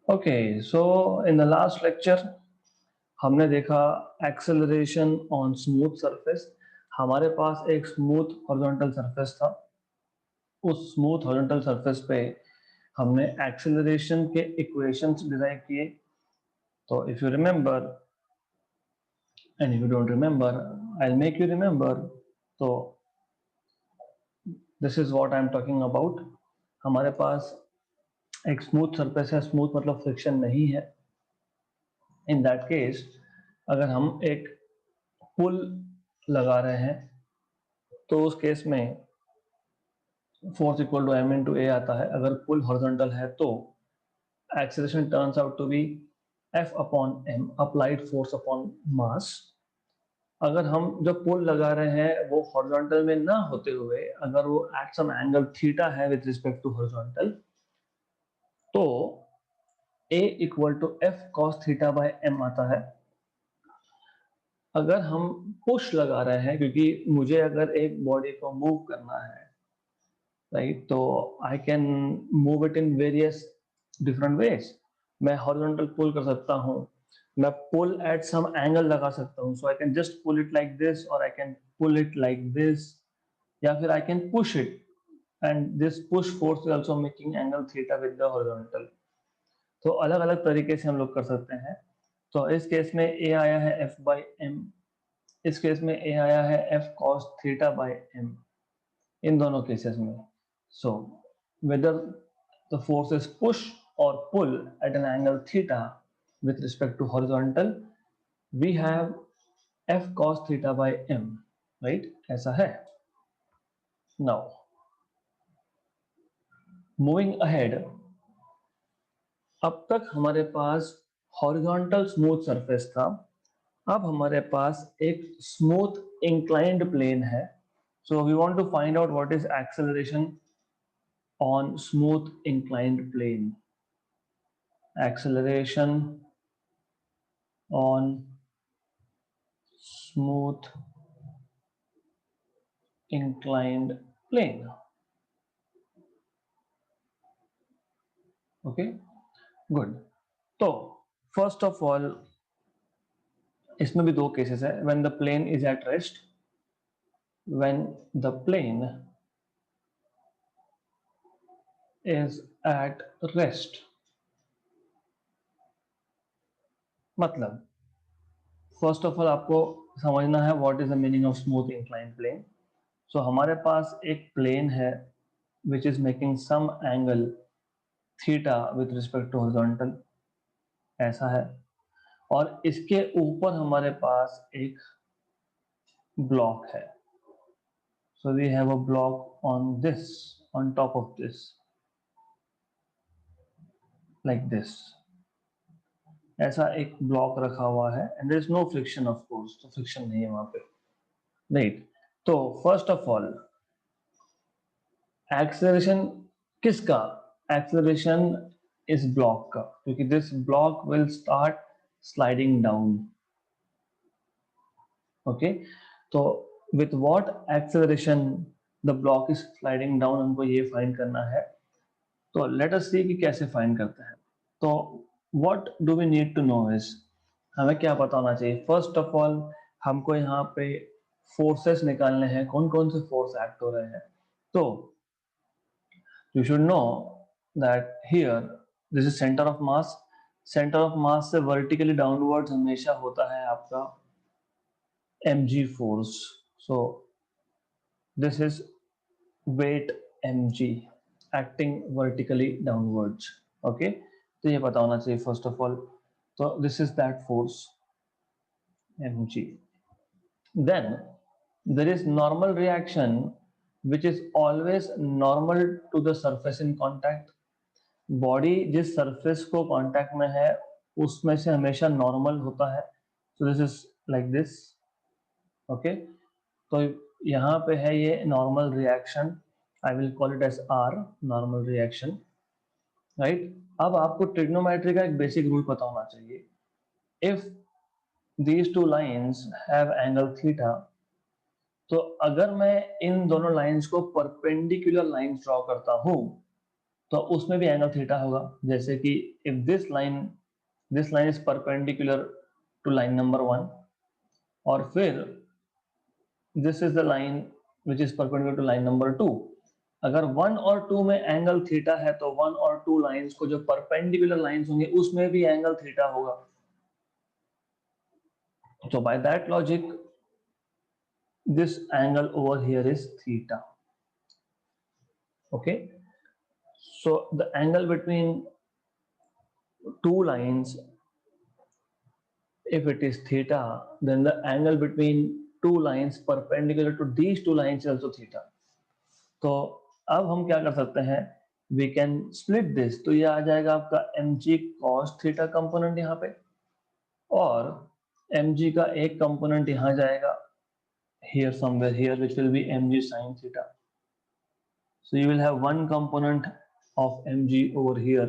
Okay, so in the last lecture हमने देखा acceleration on smooth surface. हमारे पास एक स्मूथ हॉरिजॉन्टल सरफेस था। उस स्मूथ हॉरिजॉन्टल सरफेस पे हमने एक्सेलरेशन के इक्वेशंस डिराइव किए। तो if you remember and if you don't remember I will make you remember. तो this is what I am talking about. हमारे पास एक स्मूथ सरफेस है, स्मूथ मतलब फ्रिक्शन नहीं है। इन दैट केस अगर हम एक पुल लगा रहे हैं तो उस केस में force equal to M into A आता है। अगर पुल हॉरिजॉन्टल है तो acceleration turns out to be F upon M, applied force upon mass. अगर हम जो पुल लगा रहे हैं वो हॉरिजॉन्टल में ना होते हुए अगर वो एट सम एंगल थीटा है विद रिस्पेक्ट टू हॉरिजॉन्टल, तो A equal to F cos theta by M आता है। अगर हम पुश लगा रहे हैं, क्योंकि मुझे अगर एक बॉडी को मूव करना है, राइट, तो I can move it in various different ways. मैं हॉरिजॉन्टल पुल कर सकता हूँ, मैं पुल एट सम एंगल लगा सकता हूँ, so I can just pull it like this और I can pull it like this, या फिर I can push it and this push force is also making angle theta with the horizontal. तो अलग अलग तरीके से हम लोग कर सकते हैं। तो इस केस में ए आया है एफ बाई एम, इस केस में ए आया है F cos theta by M, इन दोनों केसेस में। So whether the force is push और pull at an angle theta with respect to horizontal, we have f cos theta by m, right? ऐसा है। Now moving ahead, अब तक हमारे पास horizontal smooth surface था, अब हमारे पास एक स्मूथ इंक्लाइंड प्लेन है। So we want to find out what is acceleration on smooth inclined plane. Acceleration on smooth inclined plane. Okay, good. तो फर्स्ट ऑफ ऑल इसमें भी दो केसेस है। When the plane is at rest, when the plane is at rest, मतलब first of all आपको समझना है what is the meaning of smooth inclined plane. So हमारे पास एक प्लेन है which is making some angle theta with respect to horizontal, ऐसा है। और इसके ऊपर हमारे पास एक ब्लॉक है। So we have a block on this, on top of this, like this. ऐसा एक ब्लॉक रखा हुआ है and there is no friction of course, तो friction नहीं है वहां पे, right? तो first of all, acceleration किसका? Acceleration इस ब्लॉक का, क्योंकि this block will start sliding down. Okay? तो with what acceleration the block is sliding down, हमको ये फाइंड करना है। तो लेट अस सी कि कैसे फाइंड करते हैं। तो what do we need to know is, हमें क्या पता होना चाहिए। फर्स्ट ऑफ ऑल हमको यहाँ पे फोर्सेस निकालने हैं, कौन कौन से फोर्स एक्ट हो रहे हैं। तो you should know that here this is centre of mass. Centre of mass से वर्टिकली डाउनवर्ड्स हमेशा होता है आपका mg force. So this is weight mg acting vertically downwards. Okay, तो ये पता होना चाहिए फर्स्ट ऑफ ऑल। तो this is that force mg। then there is normal reaction which is always normal to the surface in contact। Body जिस surface को contact में है उसमें से हमेशा नॉर्मल होता है। So this is like this. Okay, तो यहाँ पे है ये normal reaction, I will call it as R, normal reaction, right. अब आपको ट्रिग्नोमेट्री का एक बेसिक रूल पता होना चाहिए। If these two lines have angle theta, तो अगर मैं इन दोनों लाइंस को परपेंडिकुलर लाइंस ड्रॉ करता हूं, तो उसमें भी एंगल थीटा होगा, जैसे कि if this line is perpendicular to line number 1, और फिर this is the line which is perpendicular to line number 2। अगर 1 और 2 में एंगल थीटा है तो 1 और 2 लाइंस को जो परपेंडिकुलर लाइंस होंगे उसमें भी एंगल थीटा होगा। So by that logic, this angle over here is theta. Okay, so the angle between two lines, if it is theta, then the angle between two lines perpendicular to these two lines is also theta. तो अब हम क्या कर सकते हैं, we can split this, तो ये आ जाएगा आपका mg cos theta कंपोनेंट यहाँ पे, और mg का एक कंपोनेंट यहाँ जाएगा here somewhere here, which will be mg sin theta. So you will have one component of mg over here,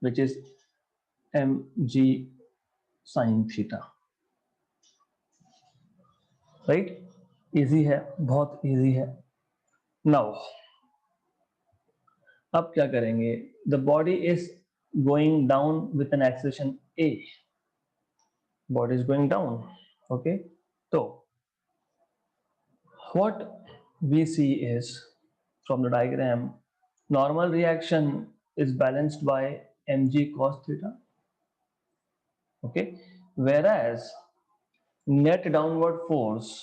which is mg sin theta, right? Easy है, बहुत easy है. Now, अब क्या करेंगे? The body is going down with an acceleration a. Body is going down, okay? So, what we see is from the diagram, normal reaction is balanced by mg cos theta, okay? Whereas net downward force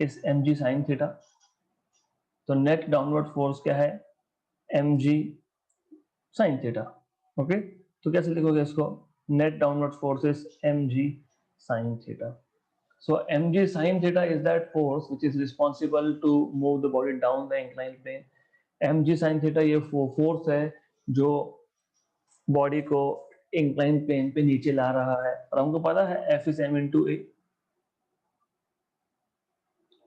is mg sin theta. तो net downward force क्या है? mg sin theta, okay? तो कैसे लिखोगे इसको? Net downward force is mg sin theta. So mg sin theta is that force which is responsible to move the body down the inclined plane. mg sin theta ये force है जो body को incline plane पे नीचे ला रहा है, और हमको पता है F is m into a,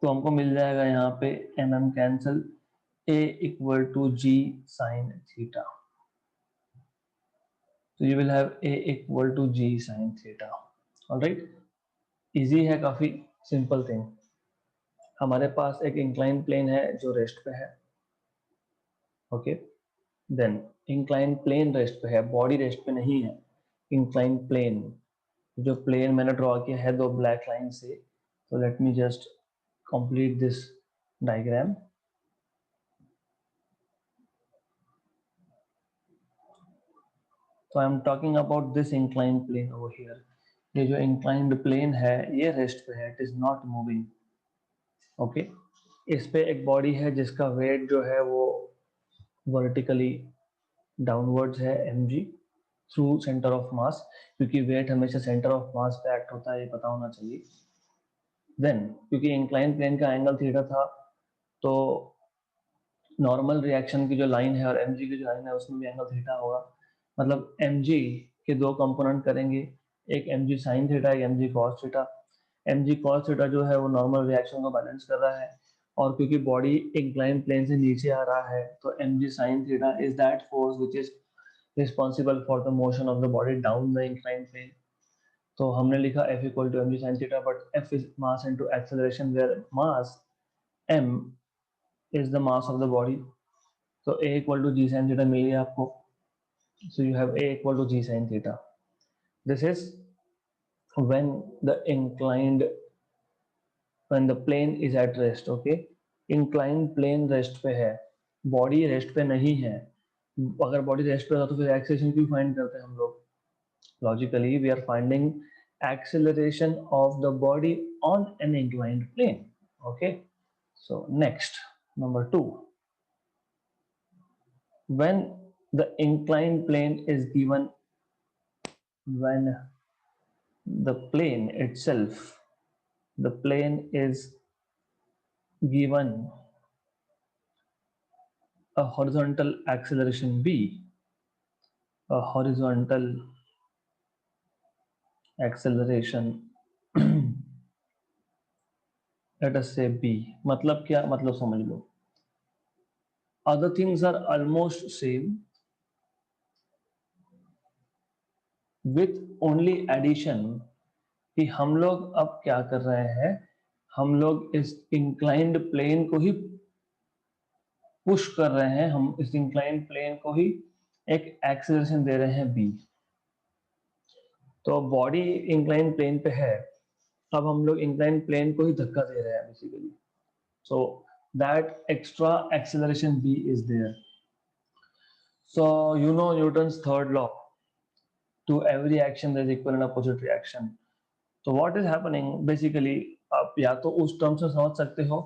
तो हमको मिल जाएगा यहाँ पे mm cancel, a equal to g sin theta. So you will have a equal to g sin theta. Alright, easy है, काफी सिंपल थिंग. हमारे पास एक इंक्लाइन प्लेन है जो रेस्ट पे है, okay? Then incline plane rest पे है, बॉडी रेस्ट पे नहीं है. इंक्लाइन प्लेन, जो प्लेन मैंने ड्रॉ किया है दो ब्लैक लाइन से, तो let me just complete this diagram. So I am talking about this inclined plane over here. ये जो inclined plane है ये रेस्ट पे है, it is not moving. Okay, इस पे एक बॉडी है जिसका वेट जो है वो वर्टिकली डाउनवर्ड्स है mg through centre of mass, क्योंकि वेट हमेशा सेंटर ऑफ मास पे एक्ट होता है, ये पता होना चाहिए. देन क्योंकि इंक्लाइन प्लेन का एंगल थीटा था, तो नॉर्मल रिएक्शन की जो लाइन है और mg की जो लाइन है उसमें भी एंगल थीटा होगा. मतलब mg के दो कंपोनेंट करेंगे, एक mg sin थीटा, एक mg cos theta. mg cos theta जो है वो नॉर्मल रिएक्शन को बैलेंस कर रहा है, और क्योंकि बॉडी इंक्लाइन प्लेन से नीचे आ रहा है तो mg sin theta is that force which is responsible for the motion of the body down the incline plane. तो हमने लिखा F equal to mg sin theta, but F is mass into acceleration, where mass m is the mass of the body. So a equal to g sin theta मिल गया आपको. So you have a equal to g sin theta. This is when the plane is at rest. Okay, inclined plane rest पे है, body rest पे नहीं है. अगर body rest पे होता तो फिर acceleration क्यों find करते हैं हम लोग? Logically we are finding acceleration of the body on an inclined plane. Okay, so next, number 2. When the inclined plane is given, when the plane itself, the plane is given a horizontal acceleration b, a horizontal acceleration let us say b. मतलब क्या? मतलब समझ लो, other things are almost same with only addition कि हम लोग अब क्या कर रहे हैं, हम लोग इस इंक्लाइंड प्लेन को ही पुश कर रहे हैं, हम इस इंक्लाइन प्लेन को ही एक एक्सेलरेशन दे रहे हैं b। तो बॉडी इंक्लाइन प्लेन पे है, अब हम लोग इंक्लाइन प्लेन को ही धक्का दे रहे हैं basically, so that extra acceleration b is there। so you know Newton's third law, to every action there is equal and opposite reaction। तो what is happening basically, आप या तो उस टर्म से समझ सकते हो,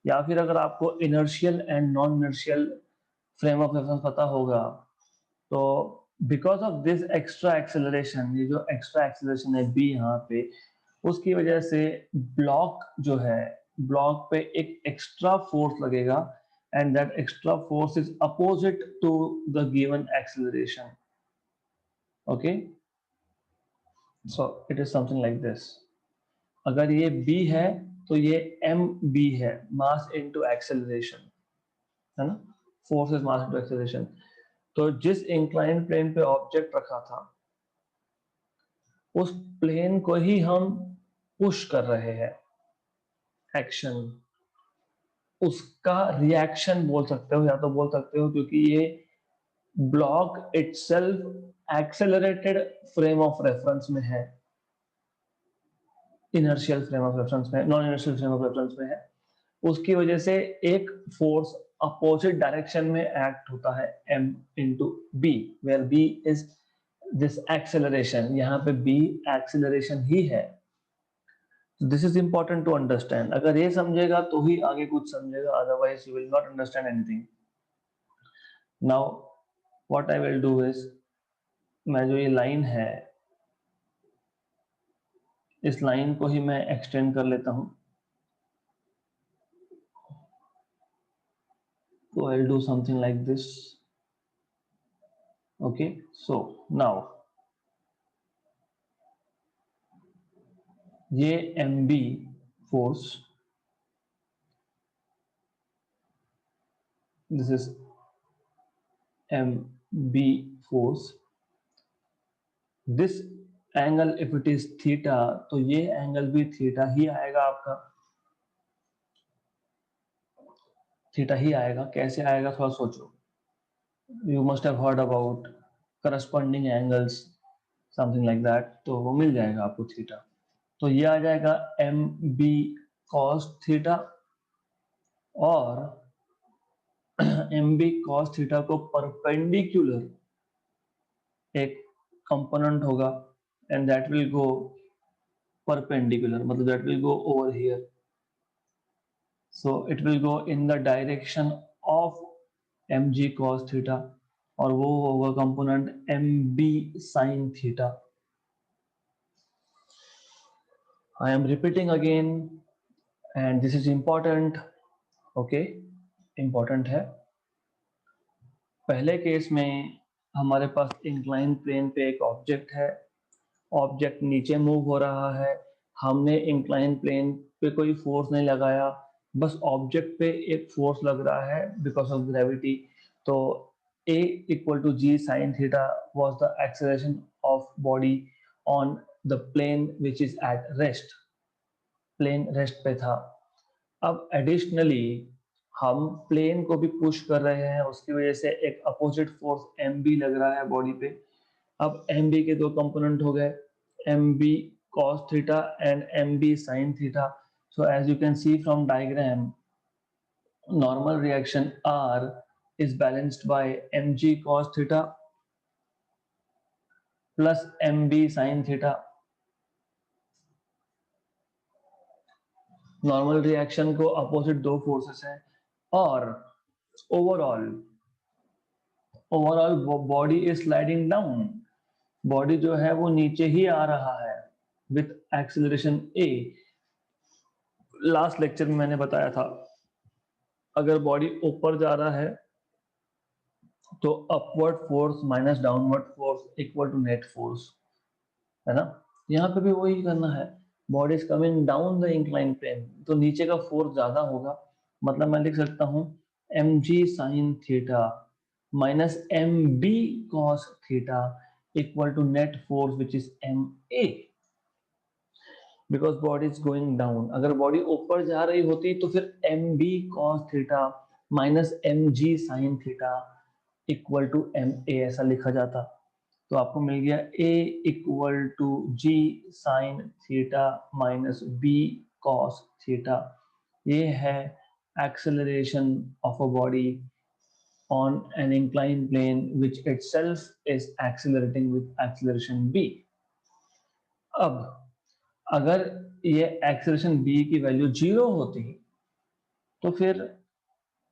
या फिर अगर आपको inertial and non inertial frame of reference पता होगा, तो because of this extra acceleration, ये जो एक्स्ट्रा एक्सेलरेशन है b यहाँ पे, उसकी वजह से ब्लॉक जो है, ब्लॉक पे एक एक्स्ट्रा फोर्स लगेगा, and that extra force is opposite to the given acceleration. Okay, so it is something like this. अगर ये b है तो ये mb है, मास इनटू एक्सेलरेशन, है ना, force is mass into acceleration. तो जिस इंक्लाइन प्लेन पे ऑब्जेक्ट रखा था, उस प्लेन को ही हम पुश कर रहे हैं, एक्शन, उसका रिएक्शन बोल सकते हो, या तो बोल सकते हो क्योंकि ये block itself accelerated frame of reference में है, इनर्शियल फ्रेम ऑफ रेफरेंस में, non inertial frame of reference में है, उसकी वजह से एक फोर्स अपोजिट डायरेक्शन में एक्ट होता है, m into b, where b is this acceleration, यहाँ पे b एक्सेलरेशन ही है। This is important to understand, अगर ये समझेगा तो ही आगे कुछ समझेगा, otherwise you will not understand anything. Now what I will do is, मैं जो ये लाइन है, इस लाइन को ही मैं एक्सटेंड कर लेता हूं। So I'll do something like this। Okay, so now ये mb force, this is mb force, this angle if it is theta, तो ये एंगल भी थीटा ही आएगा आपका, थीटा ही आएगा। कैसे आएगा थोड़ा सोचो, you must have heard about corresponding angles, something like that, तो वो मिल जाएगा आपको थीटा। तो ये आ जाएगा mb cos थीटा, और mb cos थीटा को परपेंडिकुलर एक कंपोनेंट होगा, and that will go perpendicular, मतलब that will go over here, so it will go in the direction of mg cos theta, और वो होगा component mb sin theta. I am repeating again, and this is important. Okay, important है। पहले case में हमारे पास incline plane पे एक object है, ऑब्जेक्ट नीचे मूव हो रहा है, हमने इंक्लाइन प्लेन पे कोई फोर्स नहीं लगाया, बस ऑब्जेक्ट पे एक फोर्स लग रहा है बिकॉज ऑफ ग्रेविटी। तो a equal to g sin theta was the acceleration of body on the plane which is at rest, plane rest पे था। अब एडिशनली हम प्लेन को भी पुश कर रहे हैं, उसकी वजह से एक अपोजिट फोर्स mb लग रहा है बॉडी पे। अब mb के दो कंपोनेंट हो गए, mb cos theta and mb sin theta। So as you can see from diagram, normal reaction R is balanced by mg cos theta plus mb sin theta। Normal reaction को opposite दो forces हैं, और overall overall body is sliding down, body जो है वो नीचे ही आ रहा है with acceleration a। Last lecture में मैंने बताया था, अगर बॉडी ऊपर जा रहा है तो upward force minus downward force equal to net force, है ना। यहाँ पे भी वही करना है, body is coming down the incline plane, तो नीचे का फोर्स ज्यादा होगा, मतलब मैं लिख सकता हूँ mg sin theta minus mb cos theta equal to net force which is ma, because body is going down. अगर बॉडी ऊपर जा रही होती तो फिर mb cos theta minus M G sine theta equal to M A ऐसा लिखा जाता, तो आपको मिल गया A equal to G sine theta minus B cos theta. ये है acceleration of a body on an inclined plane which itself is accelerating with acceleration b। अब अगर ये एक्सेलरेशन b की वैल्यू 0 होती तो फिर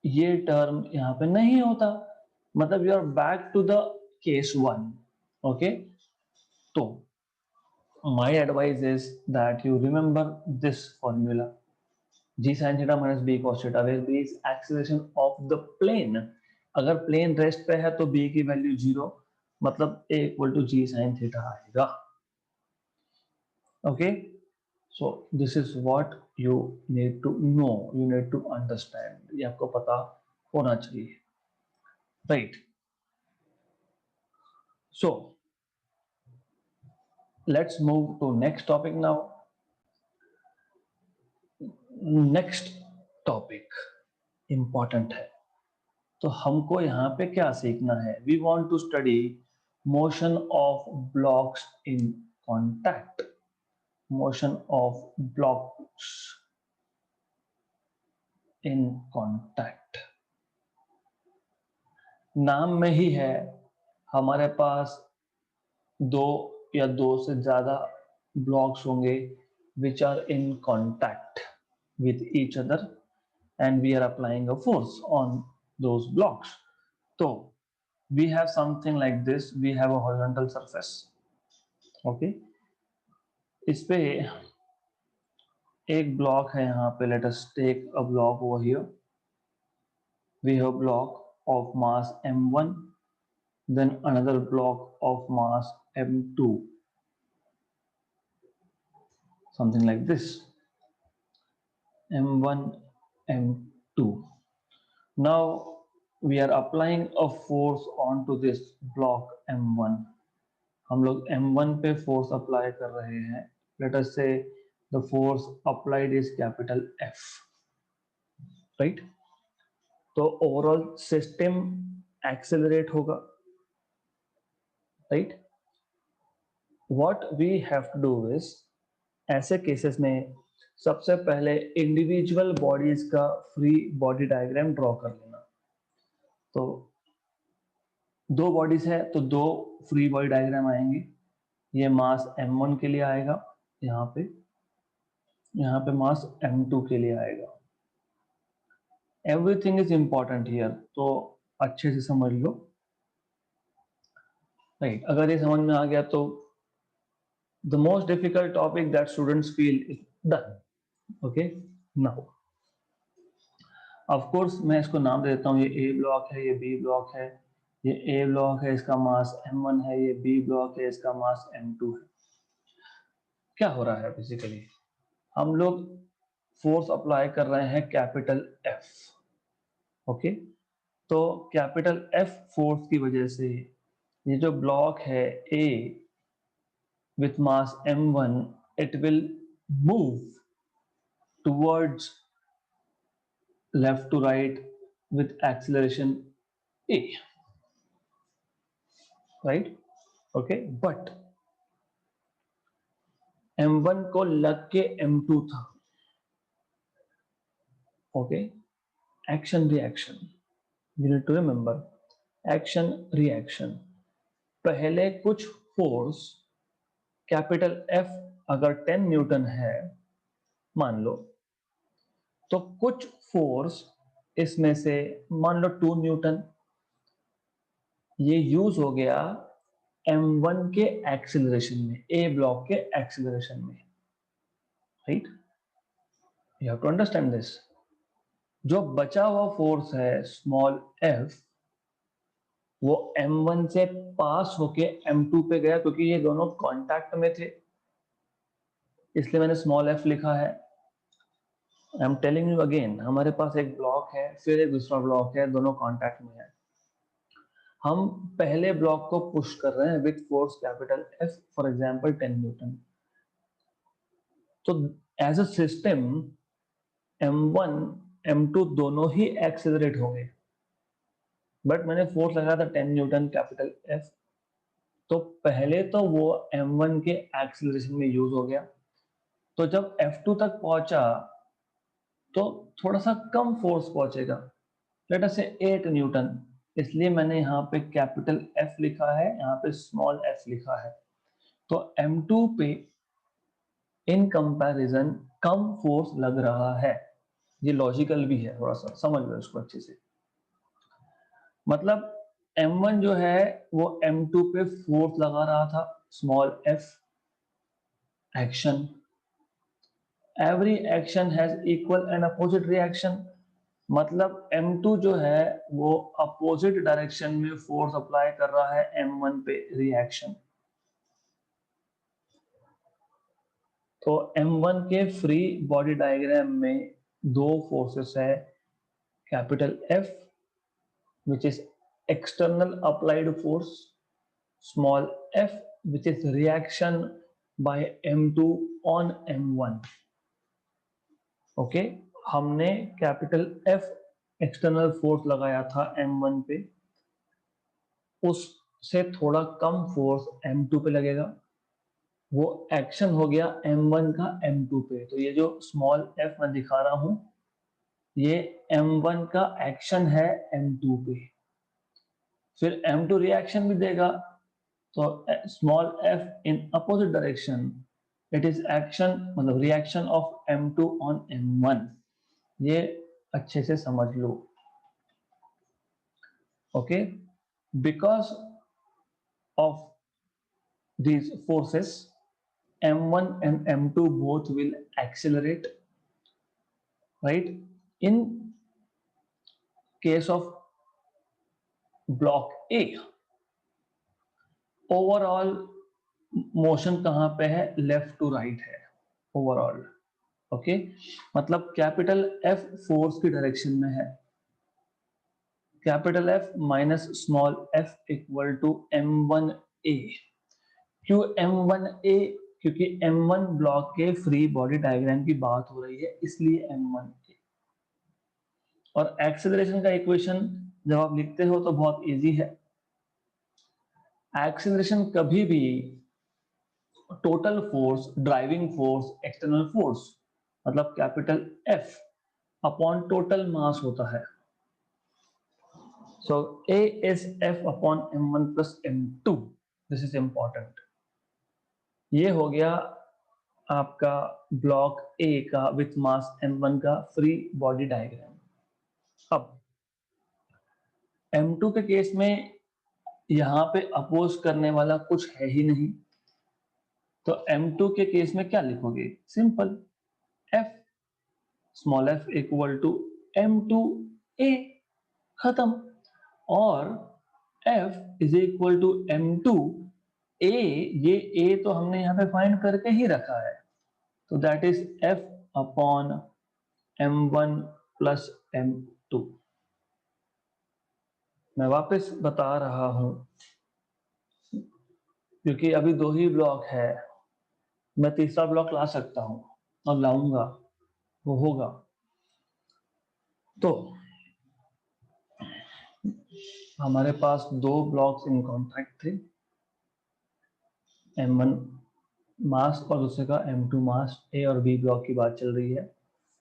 ये टर्म यहाँ पे नहीं होता, मतलब you are back to the case 1। Okay, तो my advice is that you remember this formula, g sin theta minus b cos theta, where b is acceleration of the plane। अगर प्लेन रेस्ट पे है तो b की value 0, मतलब a equal to g sin theta आएगा। Okay, so this is what you need to know, you need to understand, ये आपको पता होना चाहिए, right. So let's move to next topic now. Next topic important है, तो हमको यहाँ पे क्या सीखना है? We want to study motion of blocks in contact. Motion of blocks in contact, नाम में ही है हमारे पास दो या दो से ज्यादा ब्लॉक्स होंगे which are in contact with each other and we are applying a force on those blocks। So we have something like this, we have a horizontal surface। okay, इस पे एक ब्लॉक है यहाँ पे, let us take a block over here। we have a block of mass m1, then another block of mass m2, something like this, m1 m2। now we are applying a force onto this block m1। हम लोग m1 पे force apply कर रहे हैं, let us say the force applied is capital F, right. तो overall system accelerate होगा, right. What we have to do is, ऐसे cases में सबसे पहले इंडिविजुअल बॉडीज का फ्री बॉडी डायग्राम ड्रॉ कर लेना। तो दो बॉडीज है तो दो फ्री बॉडी डायग्राम आएंगे। ये मास m1 के लिए आएगा, यहाँ पे मास m2 के लिए आएगा। एवरीथिंग इज इंपॉर्टेंट हियर, तो अच्छे से समझ लो, राइट। अगर ये समझ में आ गया तो the most difficult topic that students feel is done. Okay, now of course मैं इसको नाम दे देता हूँ, ये ए ब्लॉक है, ये बी ब्लॉक है। ये ए ब्लॉक है, इसका मास m1 है, ये बी ब्लॉक है, इसका मास m2 है। क्या हो रहा है बेसिकली, हम लोग फोर्स अप्लाई कर रहे हैं कैपिटल F। ओके, तो कैपिटल F फोर्स की वजह से ये जो ब्लॉक है A with mass m1, it will move towards left to right with acceleration A, right? Okay, but m1 को लग के m2 था। okay, action reaction, you need to remember action reaction। पहले कुछ फोर्स कैपिटल F अगर 10 Newton है मान लो, तो कुछ फोर्स इसमें से मान लो 2 न्यूटन, ये यूज हो गया m1 के एक्सीलरेशन में, ए ब्लॉक के एक्सीलरेशन में, right. You have to understand this. जो बचा हुआ फोर्स है स्मॉल f, वो m1 से पास होके m2 पे गया, क्योंकि ये दोनों कांटेक्ट में थे, इसलिए मैंने स्मॉल f लिखा है। I am telling you again, हमारे पास एक ब्लॉक है, फिर एक दूसरा ब्लॉक है, दोनों कांटेक्ट में है। हम पहले ब्लॉक को पुश कर रहे हैं with force capital F, for example 10 newton. तो as a system m1 m2 दोनों ही एक्सेलरेट होंगे, बट मैंने फोर्स लगाया था 10 न्यूटन कैपिटल F, तो पहले तो वो m1 के एक्सेलरेशन में यूज हो गया, तो जब F2 तक पहुंचा तो थोड़ा सा कम फोर्स पहुंचेगा, लेट अस से 8 न्यूटन, इसलिए मैंने यहाँ पे कैपिटल F लिखा है, यहाँ पे स्मॉल f लिखा है। तो m2 पे इन कंपैरिजन कम फोर्स लग रहा है, ये लॉजिकल भी है, थोड़ा सा समझ लो इसको अच्छे से। मतलब m1 जो है वो m2 पे फोर्स लगा रहा था, small f, action, every action has equal and opposite reaction, मतलब m2 जो है वो अपोजिट डायरेक्शन में फोर्स अप्लाई कर रहा है m1 पे, रिएक्शन। तो m1 के फ्री बॉडी डायग्राम में दो फोर्सेस है, capital F which is external applied force, small f which is reaction by m2 on m1। Okay, हमने कैपिटल F एक्सटर्नल फोर्स लगाया था m1 पे, उससे थोड़ा कम फोर्स m2 पे लगेगा, वो एक्शन हो गया m1 का m2 पे। तो ये जो स्मॉल f मैं दिखा रहा हूं, ये m1 का एक्शन है m2 पे, फिर m2 रिएक्शन भी देगा, तो small f in opposite direction, it is action, मतलब reaction of m2 on m1। ये अच्छे से समझ लो। Okay, because of these forces m1 and m2 both will accelerate, right? In case of block A, overall motion कहां पे है, left to right है ओवरऑल। ओके, मतलब कैपिटल F फोर्स की डायरेक्शन में है, capital F minus small f equal to m1a। क्यों m1a? क्योंकि m1 ब्लॉक के फ्री बॉडी डायग्राम की बात हो रही है, इसलिए m1a। और एक्सेलरेशन का इक्वेशन जब आप लिखते हो तो बहुत इजी है, एक्सेलरेशन कभी भी total force, driving force, external force, मतलब capital F upon total mass होता है। सो A is F upon m1 plus m2, this is important. ये हो गया आपका ब्लॉक A का विथ मास m1 का फ्री बॉडी डायग्राम। अब m2 के केस में यहां पे अपोज करने वाला कुछ है ही नहीं, तो m2 के केस में क्या लिखोगे, simple, f small f equal to m2a, खत्म। और f is equal to m2a, ये a तो हमने यहाँ पे फाइंड करके ही रखा है, तो that is f upon m1 plus m2। मैं वापस बता रहा हूं, क्योंकि अभी दो ही ब्लॉक है, मैं तीसरा ब्लॉक ला सकता हूं और लाऊंगा, वो होगा। तो हमारे पास दो ब्लॉक्स इन कॉन्टैक्ट थे, m1 मास और दूसरे का m2 मास। ए और बी ब्लॉक की बात चल रही है,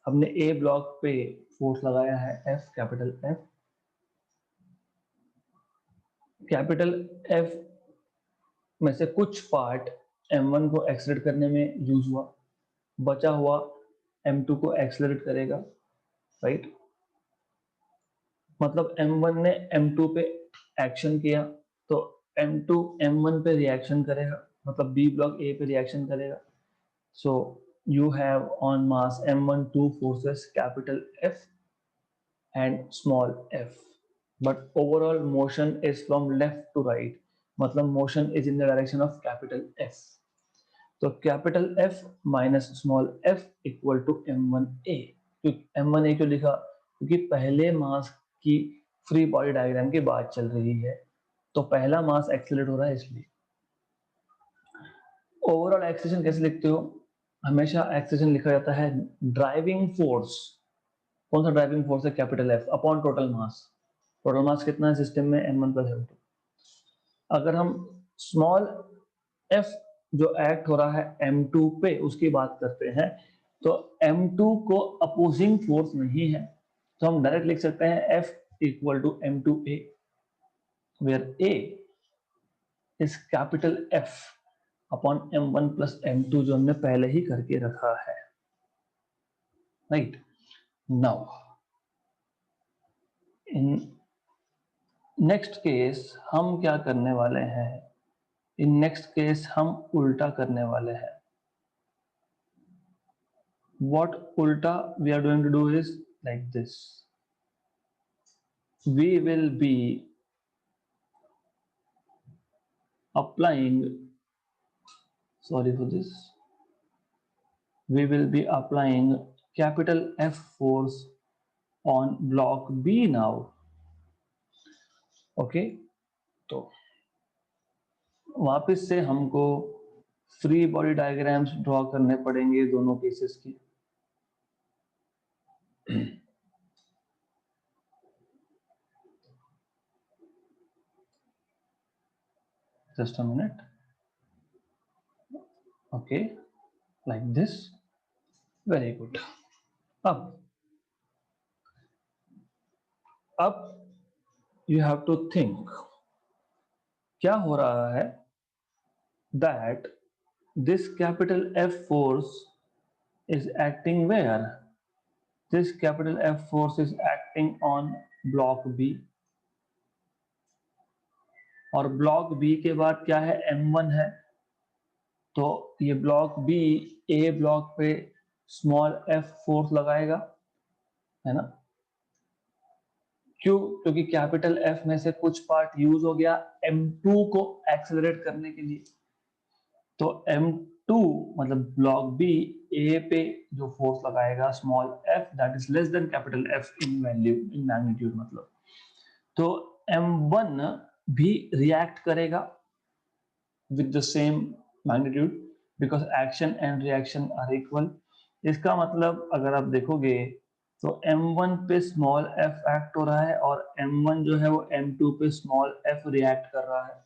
हमने ए ब्लॉक पे फोर्स लगाया है F, capital F। Capital F में से कुछ पार्ट m1 को एक्सलरेट करने में यूज हुआ, बचा हुआ m2 को एक्सलरेट करेगा, राइट? मतलब m1 ने m2 पे एक्शन किया, तो m2 m1 पे रिएक्शन करेगा, मतलब बी ब्लॉक ए पे रिएक्शन करेगा। सो you have on mass m1 two forces, capital F and small f, but overall motion is from left to right, मतलब motion is in the direction of capital F। तो capital F minus small f equal to m1a। m1a क्यों लिखा? क्योंकि पहले मास की free body diagram की बात चल रही है, तो पहला मास एक्सेलरेट हो रहा है इसलिए। ओवरऑल एक्सेलरेशन कैसे लिखते हो? हमेशा एक्सेलरेशन लिखा जाता है ड्राइविंग फोर्स कौन सा ड्राइविंग फोर्स है? कैपिटल एफ अपॉन टोटल मास। टोटल मास कितना है सिस्टम में? m1 plus m2। अगर हम स्मॉल f जो एक्ट हो रहा है m2 पे उसकी बात करते हैं, तो m2 को अपोजिंग फोर्स नहीं है, तो हम डायरेक्ट लिख सकते हैं F equal to m2a, where a is capital F upon m1 plus m2 जो हमने पहले ही करके रखा है, right. Now in next case हम क्या करने वाले हैं? इन नेक्स्ट केस हम उल्टा करने वाले हैं। What ulta we are going to do is like this. We will be applying, sorry for this, we will be applying capital F force on block B now. Okay, तो वापस से हमको free body diagrams draw करने पड़ेंगे दोनों cases की। Just a minute. Okay, like this. Very good. अब you have to think क्या हो रहा है, that this capital F force is acting where? This capital F force is acting on block B, और ब्लॉक B के बाद क्या है? M1 है, तो ये ब्लॉक B A ब्लॉक पे स्मॉल f फोर्स लगाएगा, है ना? क्यों? क्योंकि कैपिटल F में से कुछ पार्ट यूज हो गया M2 को एक्सेलरेट करने के लिए, तो M2 मतलब ब्लॉक B A पे जो फोर्स लगाएगा small f that is less than capital F in value, in magnitude मतलब, तो M1 भी रिएक्ट करेगा with the same magnitude because action and reaction are equal. इसका मतलब अगर आप देखोगे तो M1 पे स्मॉल f एक्ट हो रहा है और M1 जो है वो M2 पे स्मॉल f रिएक्ट कर रहा है।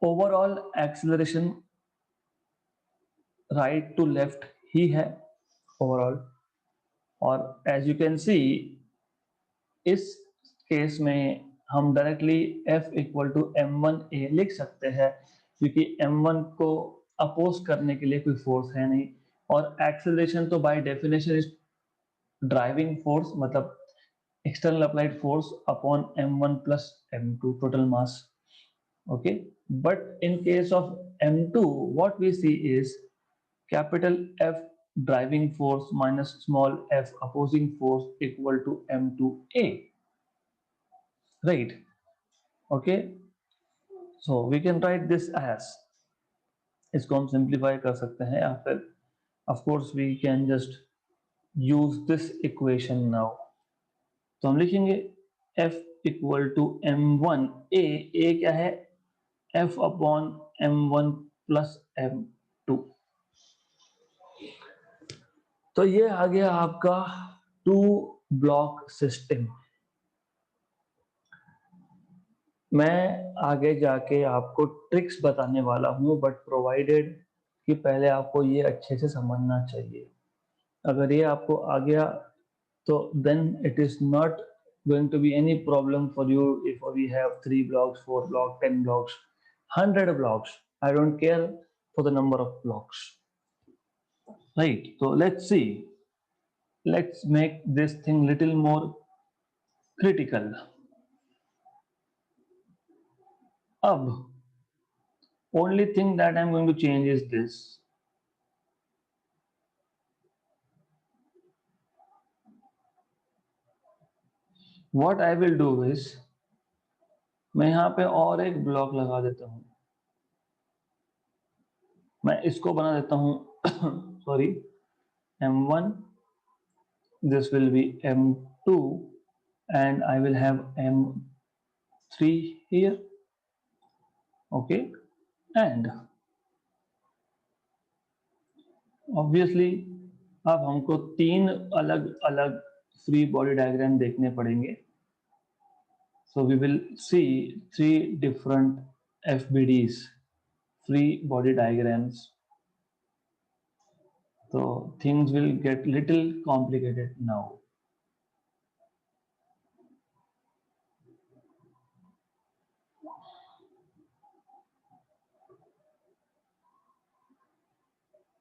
Overall acceleration right to left ही है ओवरऑल, और एज यू कैन सी इस केस में हम directly F equal to m1a लिख सकते हैं, क्योंकि m1 को अपोज करने के लिए कोई फोर्स है नहीं, और एक्सेलरेशन तो by definition is driving force, मतलब external applied force upon m1 plus m2 total mass. Okay, but in case of m2 what we see is capital F driving force minus small f opposing force equal to m2a, right? Okay, so we can write this as, इसको हम simplify कर सकते हैं, या फिर of course we can just use this equation now। तो हम लिखेंगे F equal to m1 a क्या है? F upon m1 plus m2। तो ये आ गया आपका टू ब्लॉक सिस्टम। मैं आगे जाके आपको ट्रिक्स बताने वाला हूं, बट प्रोवाइडेड कि पहले आपको ये अच्छे से समझना चाहिए। अगर ये आपको आ गया तो then it is not going to be any problem for you if we have 3 blocks, 4 blocks, 10 blocks, 100 blocks. I don't care for the number of blocks. Right. So let's see. Let's make this thing little more critical. Ab, only thing that I'm going to change is this. What I will do is मैं यहाँ पे और एक block लगा देता हूँ, मैं इसको बना देता हूँ sorry m1, this will be m2 and I will have m3 here, okay, and obviously अब हमको 3 अलग अलग फ्री बॉडी डायग्राम देखने पड़ेंगे. So we will see 3 different FBDs, free body diagrams. So things will get little complicated now.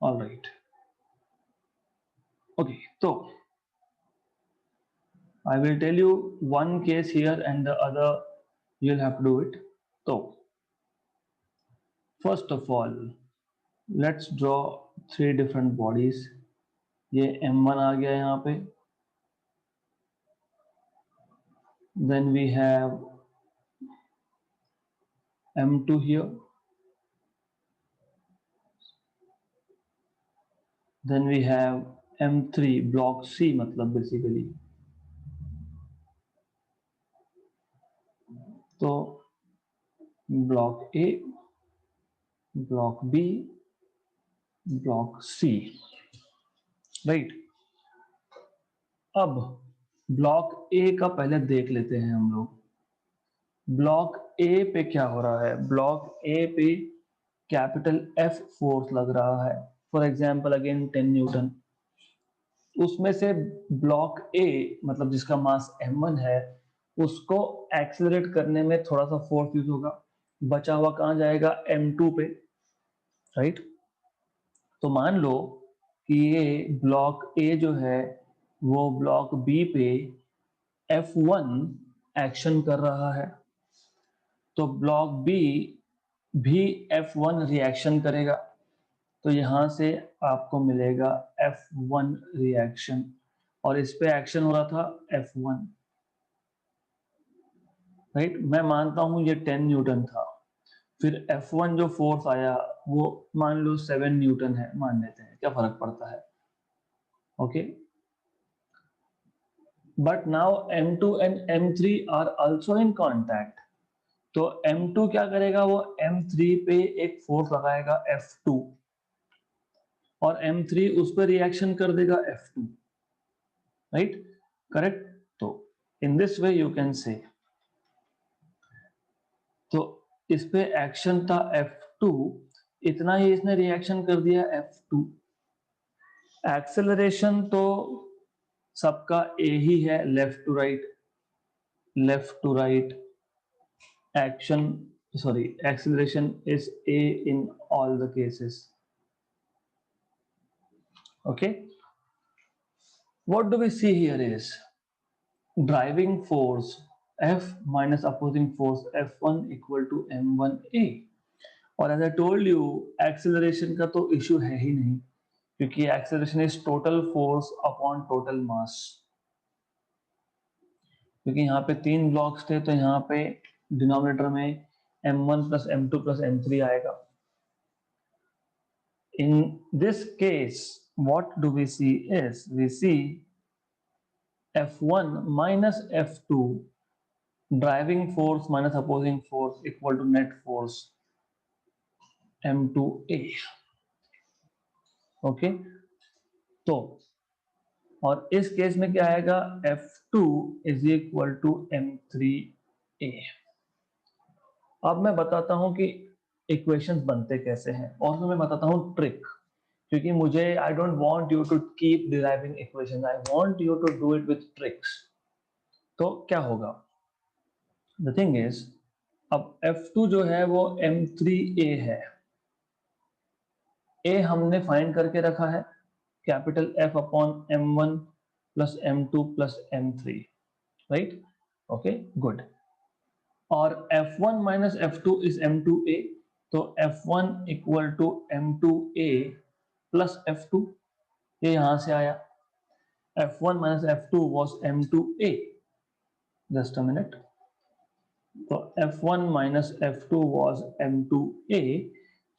All right. Okay, so I will tell you one case here and the other you'll have to do it. So first of all, let's draw 3 different bodies. ये M1 आ गया यहाँ पे. Then we have M2 here. Then we have M3 block C मतलब basically. तो block A, block B, block C, right. अब block A का पहले देख लेते हैं हम लोग. ब्लॉक ए पे क्या हो रहा है? ब्लॉक ए पे कैपिटल एफ फोर्स लग रहा है. For example again 10 Newton. उसमें से ब्लॉक ए मतलब जिसका मास m1 है उसको एक्सेलरेट करने में थोड़ा सा फोर्स यूज होगा. बचा हुआ कहाँ जाएगा? m2 पे, राइट. तो मान लो कि ये ब्लॉक ए जो है वो ब्लॉक बी पे F1 एक्शन कर रहा है. तो ब्लॉक बी भी F1 रिएक्शन करेगा. तो यहां से आपको मिलेगा F1 रिएक्शन और इस पे एक्शन हो रहा था F1, राइट. मैं मानता हूं ये 10 न्यूटन था. फिर F1 जो फोर्स आया वो मान लो 7 न्यूटन है, मान लेते हैं, क्या फर्क पड़ता है. Okay. But now M2 and M3 are also in contact. तो M2 क्या करेगा? वो M3 पे एक फोर्स लगाएगा F2 और M3 उस पर रिएक्शन कर देगा F2, राइट. करेक्ट. तो in this way you can say, तो इस पे एक्शन था F2, इतना ही इसने रिएक्शन कर दिया F2. एक्सेलरेशन तो सबका ए ही है, left to right, left to right. Action sorry acceleration is a in all the cases. Okay, what do we see here is driving force F minus opposing force F1 equal to m1a. और as I told you acceleration का तो issue है ही नहीं क्योंकि acceleration is total force upon total mass. क्योंकि यहाँ पे 3 blocks थे तो यहाँ पे डिनोमिनेटर में m1 plus m2 plus m3 आएगा. In this case, what do we see is we see F1 minus F2 driving force minus opposing force equal to net force M2A. Okay. तो और इस केस में क्या आएगा? F2 is equal to M3A. अब मैं बताता हूं कि इक्वेशंस बनते कैसे हैं और फिर मैं बताता हूं ट्रिक, क्योंकि मुझे I don't want you to keep deriving equations, I want you to do it with tricks. तो क्या होगा? द थिंग इज अब F2 जो है वो M3A है. A हमने फाइंड करके रखा है capital F upon M1 plus M2 plus M3, right. Okay, good. और F1 minus F2 is M2A. तो F1 equal to M2A plus F2, ये यहां से आया. F1 minus F2 was M2A. Just a minute. तो F1 minus F2 was M2A.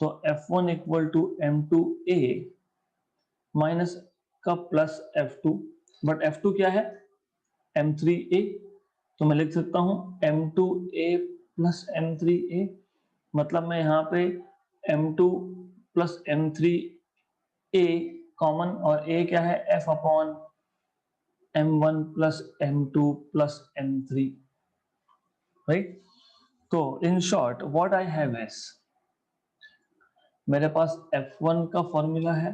तो F1 equal to M2A minus का plus F2. But F2 क्या है? M3A. तो मैं लिख सकता हूं M2A प्लस M3A. मतलब मैं यहाँ पे M2 प्लस M3A कॉमन, और ए क्या है, F upon m1 plus m2 plus m3, right. तो in short what I have is, मेरे पास f1 का फॉर्मूला है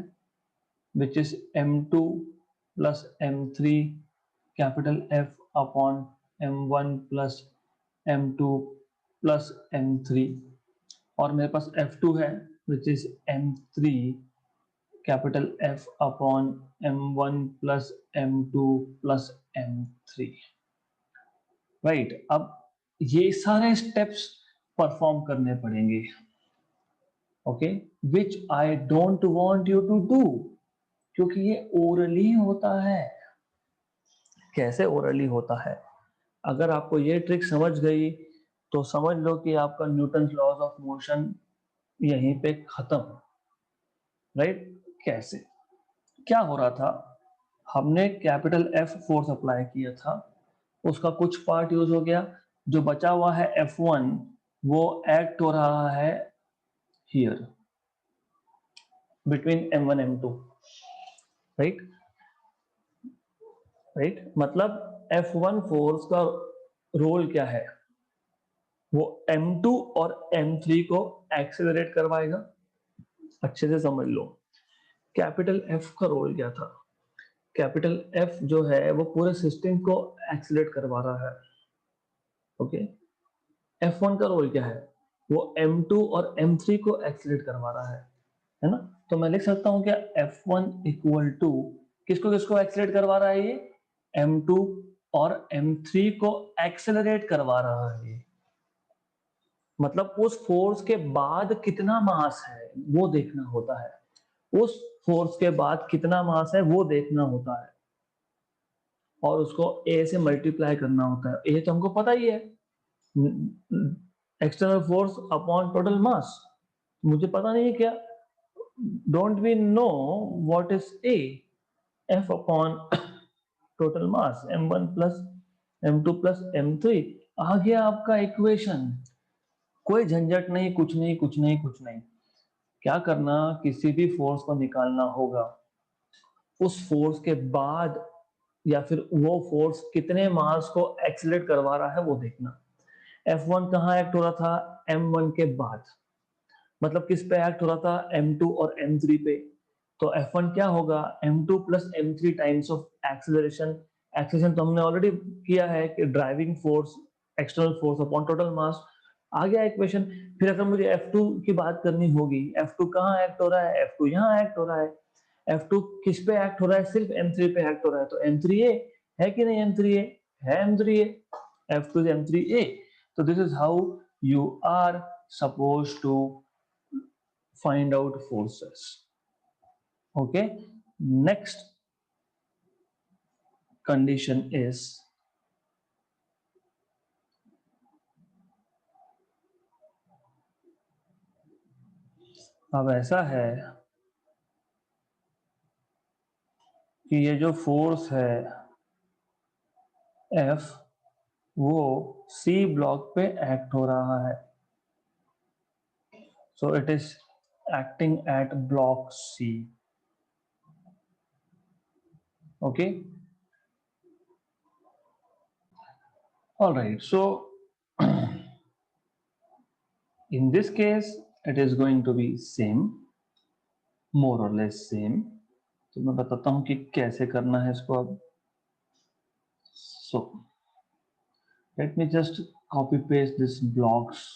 which is m2 plus m3 capital F upon m1 plus m2 plus m3, और मेरे पास f2 है which is m3 capital F upon m1 plus m2 plus m3, right. अब ये सारे स्टेप्स परफॉर्म करने पड़ेंगे, okay, which I don't want you to do, क्योंकि ये ओरली होता है। कैसे ओरली होता है, अगर आपको ये ट्रिक समझ गई तो समझ लो कि आपका न्यूटन लॉज ऑफ मोशन यहीं पे खत्म, राइट। कैसे, क्या हो रहा था, हमने कैपिटल F फोर्स अप्लाई किया था, उसका कुछ पार्ट यूज हो गया, जो बचा हुआ है F1 वो एक्ट हो रहा है here between M1 M2, right, right. मतलब F1 फोर्स का रोल क्या है, वो M2 और M3 को एक्सेलरेट करवाएगा। अच्छे से समझ लो, कैपिटल F का रोल क्या था, कैपिटल F जो है वो पूरे सिस्टम को एक्सेलरेट करवा रहा है, ओके। F1 का रोल क्या है, वो M2 और M3 को एक्सेलरेट करवा रहा है ना। तो मैं लिख सकता हूं क्या, F1 इक्वल टू किसको किसको एक्सेलरेट करवा रहा है, ये M2 और M3 को एक्सेलरेट करवा रहा है ये। मतलब उस फोर्स के बाद कितना मास है वो देखना होता है, उस फोर्स के बाद कितना मास है वो देखना होता है, और उसको A से मल्टीप्लाई करना होता है। ये तो हमको पता ही है, external force upon total mass. मुझे पता नहीं है क्या, don't we know what is A, F upon total mass m1 plus m2 plus m3, आ गया आपका इक्वेशन। कोई झंझट नहीं, कुछ नहीं कुछ नहीं कुछ नहीं। क्या करना, किसी भी फोर्स को निकालना होगा, उस फोर्स के बाद या फिर वो फोर्स कितने मास को एक्सीलरेट करवा रहा है वो देखना। F1 कहाँ एक्ट हो रहा था, M1 के बाद, मतलब किस पे एक्ट हो रहा था, M2 और M3 पे। तो F1 क्या होगा, M2 plus M3 times of acceleration. Acceleration तो हमने ऑलरेडी किया है कि driving force external force upon total mass, आ गया इक्वेशन। फिर अगर मुझे F2 की बात करनी होगी, F2 कहाँ एक्ट हो रहा है, F2 यहाँ एक्ट हो रहा है। F2 किस पे एक्ट हो रहा है, सिर्फ M3 पे एक्ट हो रहा है, तो M3A है कि नहीं, M3A है, M3A, F2 is M3A। तो this is how you are supposed to find out forces, okay। Next condition is, अब ऐसा है कि ये जो फोर्स है F, वो C ब्लॉक पे एक्ट हो रहा है, so it is acting at block C, okay। All right, so in this case it is going to be same, more or less same। तो मैं बताता हूं कि कैसे करना है इसको अब। So let me just copy paste this blocks,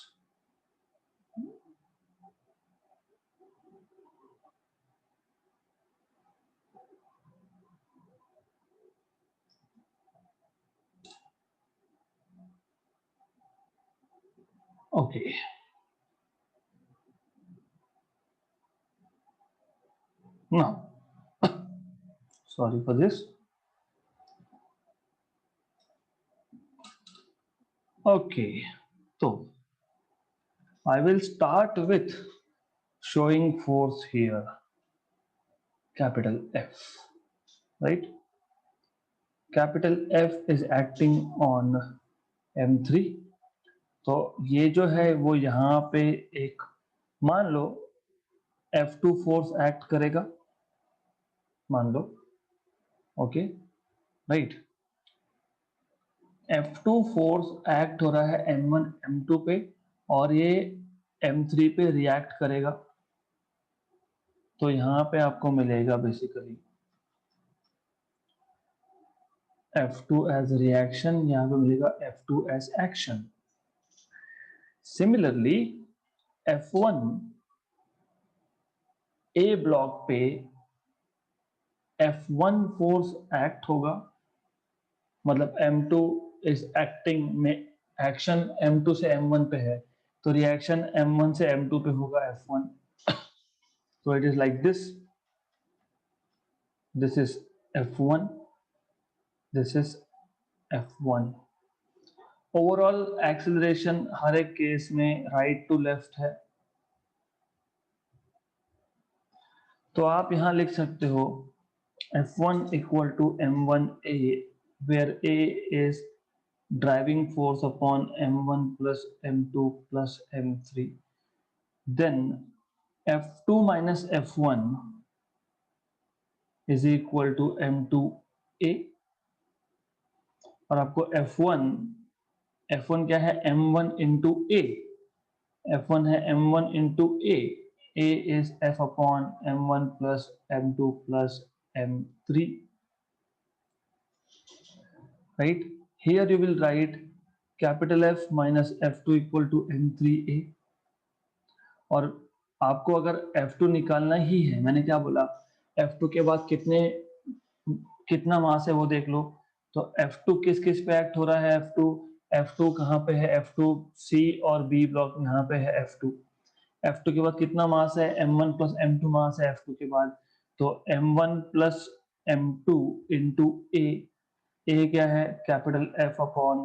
okay। Now sorry for this, okay। So I will start with showing force here, capital F, right। capital F is acting on M3, तो ये जो है वो यहाँ पे एक, मान लो F2 force act करेगा, मान लो, okay right. F2 force act हो रहा है M1 M2 पे और ये M3 पे रिएक्ट करेगा, तो यहाँ पे आपको मिलेगा बेसिकली F2 एज रिएक्शन, यहाँ पे मिलेगा F2 as action. Similarly F1 A block पे F1 फोर्स एक्ट होगा, मतलब M2 इज एक्टिंग में, एक्शन M2 से M1 पे है, तो रिएक्शन M1 से M2 पे होगा F1। So it is like this. This is F1. This is F1. Overall acceleration हर एक केस में राइट टू लेफ्ट है, तो आप यहां लिख सकते हो F1 equal to M1A, where A is driving force upon M1 plus M2 plus M3. Then F2 minus F1 is equal to M2A, और आपको F1 क्या है, M1 into A, F1 है M1 into A is F upon M1 plus M2 plus M3, right? Here you will write capital F minus F2 equal to M3A, और आपको अगर F2 निकालना ही है, मैंने क्या बोला, F2 के बाद कितना मास है वो देख लो, तो F2 किस किस पे एक्ट हो रहा है, F2 कहाँ पे है, F2 C और B ब्लॉक यहाँ पे है F2 के बाद कितना मास है, M1 प्लस M2 मास है F2 के बाद, तो M1 plus M2 into A क्या है, capital F upon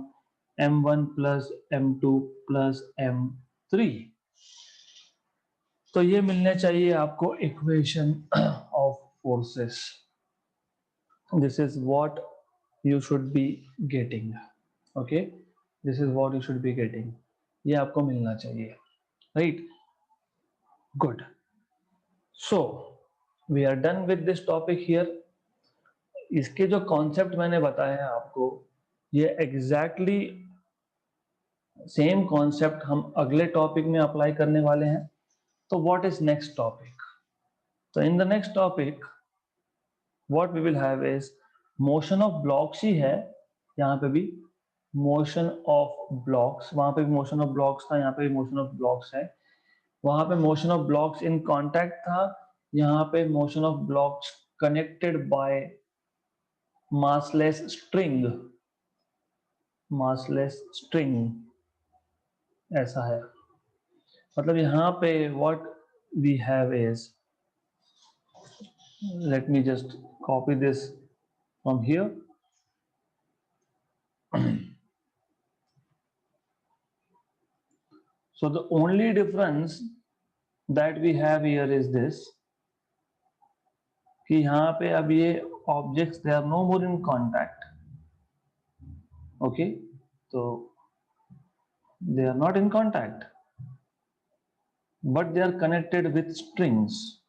M1 plus M2 plus M3। तो ये मिलने चाहिए आपको equation of forces. This is what you should be getting, okay? This is what you should be getting, ये आपको मिलना चाहिए, right? Good. So we are done with this topic here. इसके जो कॉन्सेप्ट मैंने बताए हैं आपको, ये एग्जैक्टली सेम कॉन्सेप्ट हम अगले टॉपिक में अप्लाई करने वाले हैं। तो व्हाट इज नेक्स्ट टॉपिक? तो in the next topic what we will have is motion of blocks ही है, यहाँ पे भी मोशन ऑफ ब्लॉक्स, वहां पे भी मोशन ऑफ ब्लॉक्स था, यहाँ पे भी मोशन ऑफ ब्लॉक्स है, वहां पे motion of blocks in contact था, यहाँ पे motion of blocks connected by massless string ऐसा है। मतलब यहाँ पे what we have is, let me just copy this from here. So the only difference that we have here is this, कि यहाँ पे अब ये objects they are no more in contact, okay? So they are not in contact, but they are connected with strings.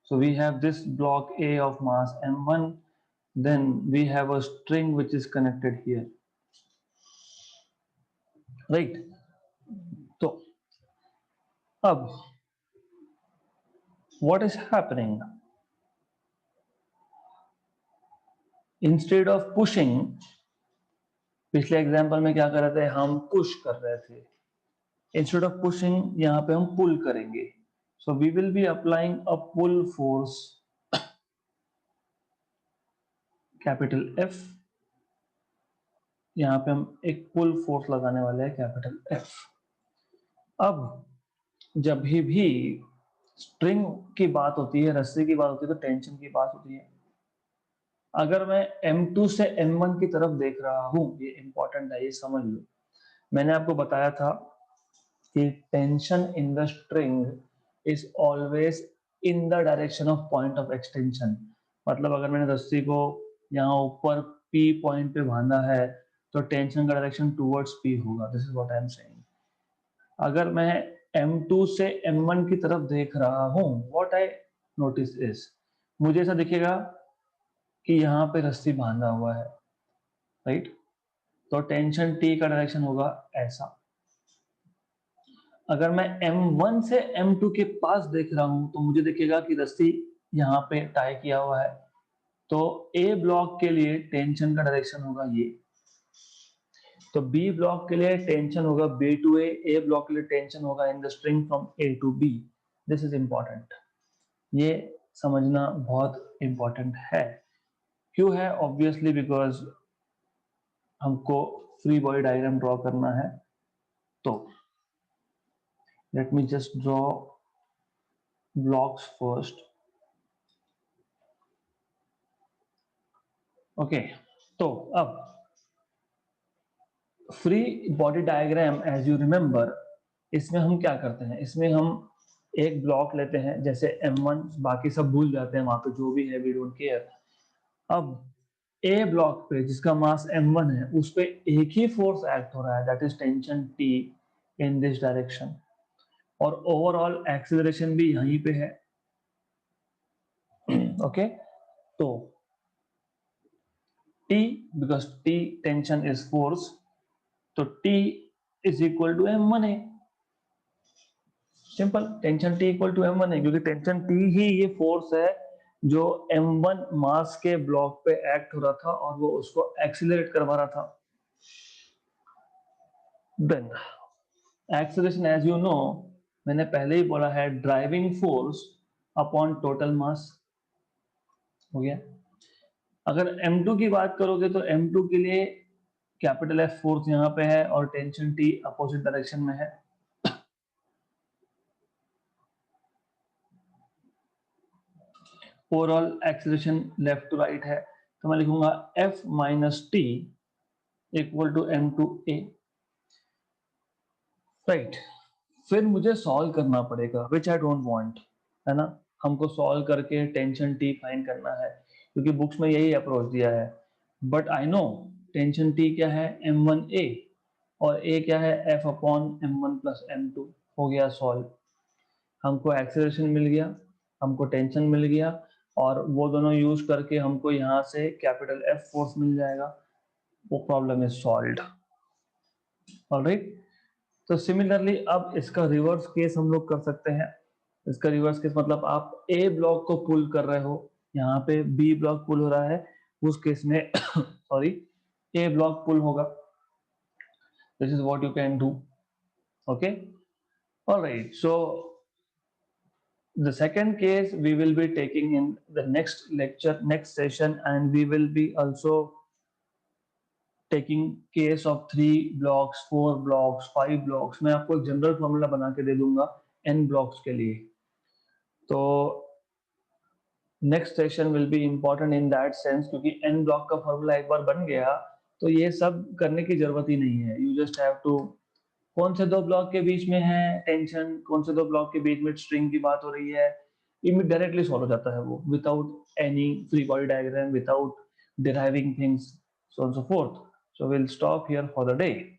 So we have this block A of mass M1, then we have a string which is connected here, right? So अब what is happening? Instead of pushing, पिछले example में क्या कर रहे थे, हम push कर रहे थे, इंस्टेड ऑफ पुशिंग यहाँ पे हम पुल करेंगे। So we will be applying a pull force, capital F, यहाँ पे हम एक पुल फोर्स लगाने वाले हैं, कैपिटल F। अब जब भी स्ट्रिंग की बात होती है, रस्सी की बात होती है, तो टेंशन की बात होती है। अगर मैं M2 से M1 की तरफ देख रहा हूं, ये इंपॉर्टेंट है, ये समझ लो। मैंने आपको बताया था कि tension in the string is always in the direction of point of extension. मतलब अगर मैंने रस्सी को यहाँ ऊपर P पॉइंट पे बांधा है, तो टेंशन का डायरेक्शन टुवर्ड्स P होगा। This is what I am saying. अगर मैं M2 से M1 की तरफ देख रहा हूं, व्हाट आई नोटिस इज, मुझे ऐसा दिखेगा कि यहाँ पे रस्सी बांधा हुआ है, राइट? तो टेंशन T का डायरेक्शन होगा ऐसा। अगर मैं M1 से M2 के पास देख रहा हूं तो मुझे दिखेगा कि रस्सी यहाँ पे टाई किया हुआ है। तो A ब्लॉक के लिए टेंशन का डायरेक्शन होगा ये। तो B ब्लॉक के लिए टेंशन होगा B to A ब्लॉक के लिए टेंशन होगा in the string from A to B। This is important, ये समझना बहुत इंपॉर्टेंट है। क्यों है? ऑब्वियसली बिकॉज हमको फ्री बॉडी डायग्राम ड्रॉ करना है। तो let me just draw blocks first. Okay, तो अब free body diagram as you remember, इसमें हम क्या करते हैं, इसमें हम एक ब्लॉक लेते हैं जैसे M1, बाकी सब भूल जाते हैं वहां पे जो भी है, वी डोंट केयर। अब ए ब्लॉक पे जिसका मास M1 है उस पे एक ही फोर्स एक्ट हो रहा है, that is tension T in this direction, और ओवरऑल एक्सीलरेशन भी यहीं पे है। ओके, तो T, because T tension is force, तो T is equal to M1A। Simple, tension T equal to M1 है, क्योंकि टेंशन T ही ये फोर्स है जो M1 मास के ब्लॉक पे एक्ट हो रहा था और वो उसको एक्सीलरेट करवा रहा था। Then acceleration as you know, मैंने पहले ही बोला है, driving force upon total mass हो गया। अगर M2 की बात करोगे तो M2 के लिए कैपिटल F फोर्स यहाँ पे है और टेंशन T अपोजिट डायरेक्शन में है। Overall acceleration left to right है, तो मैं लिखूंगा F minus T equal to M2A, right. फिर मुझे सॉल्व करना पड़ेगा, विच आई डोंट वांट, है ना। हमको सॉल्व करके टेंशन T फाइंड करना है, क्योंकि बुक्स में यही अप्रोच दिया है। But I know tension T क्या है, M1A, और A क्या है, F upon M1 plus M2। हो गया सॉल्व, हमको एक्सेलरेशन मिल गया, हमको टेंशन मिल गया, और वो दोनों यूज करके हमको यहाँ से कैपिटल F फोर्स मिल जाएगा। वो प्रॉब्लम इज सॉल्व्ड। ऑलराइट, तो सिमिलरली अब इसका रिवर्स केस हम लोग कर सकते हैं। इसका रिवर्स केस मतलब आप ए ब्लॉक को पुल कर रहे हो, यहाँ पे बी ब्लॉक पुल हो रहा है, उस केस में सॉरी ए ब्लॉक पुल होगा। This is what you can do. Okay, alright, so the second case we will be taking in the next lecture, next session, and we will be also taking case of 3 blocks, 4 blocks, 5 blocks। मैं आपको एक general formula बना के दे दूंगा n blocks के लिए। तो next session will be important in that sense, क्योंकि n ब्लॉक का फॉर्मूला एक बार बन गया तो ये सब करने की जरूरत ही नहीं है। यू जस्ट हैव टू, कौन से दो ब्लॉक के बीच में है टेंशन, कौन से दो ब्लॉक के बीच में स्ट्रिंग की बात हो रही है, डायरेक्टली सॉल्व हो जाता है वो, without any free body diagram, without deriving things, so on so forth। So we'll stop here for the day।